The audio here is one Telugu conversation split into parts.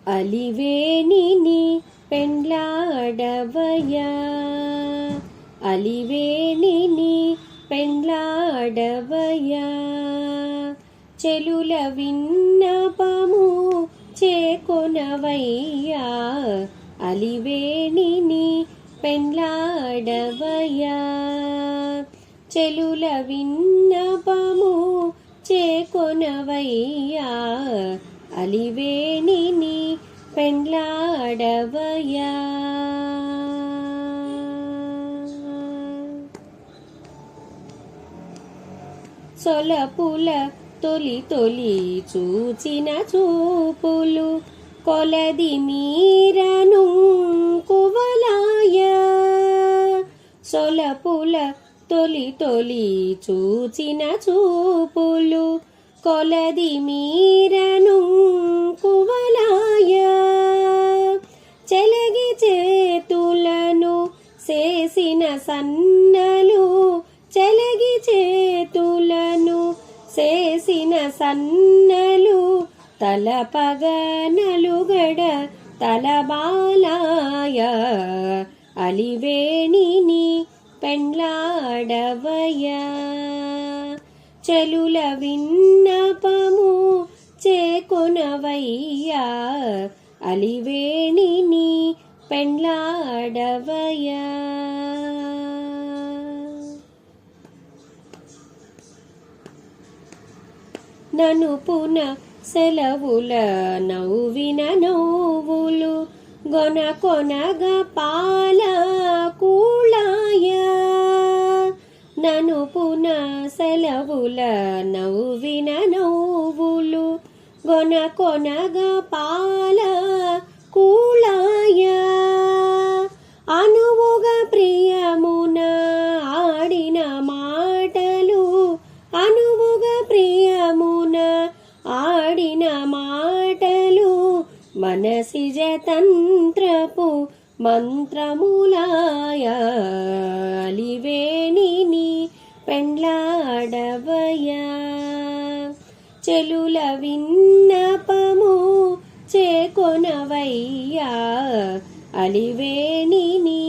అలివేణిని పెండ్లాడవయ్యా, అలివేణిని పెండ్లాడవయ్యా. చెలుల విన్నపము చేకొనవయ్యా, అలివేణిని పెండ్లాడవయ్యా. చెలుల విన్నపము చేకొనవయ్యా, అలివేణిని పెండ్లాడవయ్యా. సొలపుల తొలి తొలి చూచిన చూపులు కొలది మీరను కువలాయ. సొలపుల తొలి తొలి చూచిన చూపులు కొలది మీరను కువలాయ. చెలగి చేతులను చేసిన సన్నలు, చెలగి చేతులను చేసిన సన్నలు తలపగనలుగడ తలబాలాయ, అలివేణిని పెండ్లాడవయ్యా. చెలుల విన్నపము చేకొనవయ్యా, అలివేణిని పెండ్లాడవయ్యా. ననుపున సెలవుల నవ్విన నవ్వులు గొన కొనగ పాల కూళాయ. ననుపున సెలవుల నవ్విన నవ్వులు గొన కొనగ పాల కూళాయ. అనువుగా ప్రియమున ఆడిన మాటలు, అనువుగా ప్రియమున ఆడిన మాటలు మనసిజ తంత్రపు మంత్రములాయ, అలివేణిని పెండ్లాడవయ్యా. చెలుల విన్నపము చేకొనవయ్యా, అలివేణిని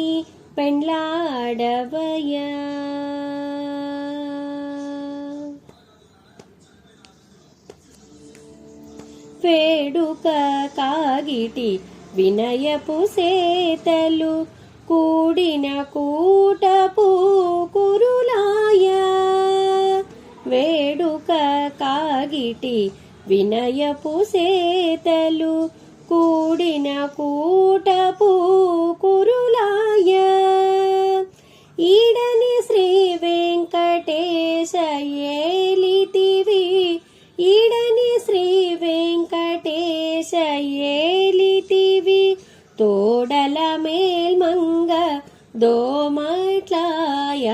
పెండ్లాడవయ్యా. వేడుక కాగిటి వినయపు సేతలు కూడిన కూటపు కురులాయ. వేడుక కాగిటి వినయపు సేతలు కూడిన కూటపు కురులాయ. ఈడని శ్రీ వెంకటేశ ఏలితివి, ఈడని శ్రీ వెంకటేశ ఏలితివి. తోడల మేల్మంగ దోమట్లాయ,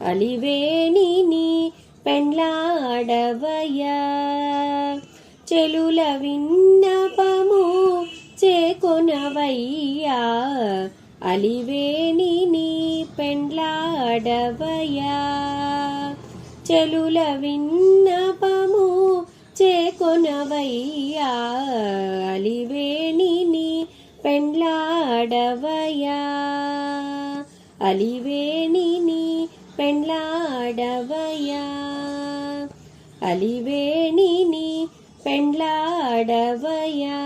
అలివేణిని పెండ్లాడవయ్యా. చెలుల విన్నపము చేకొనవయ్యా, అలివేణిని పెండ్లాడవయ్యా. చెలుల విన్నపము చేకొనవయ్యా, అలివేణిని పెండ్లాడవయ్యా, అలివేణిని పెండ్లాడవయ్యా, అలివేణిని పెండ్లాడవయ్యా.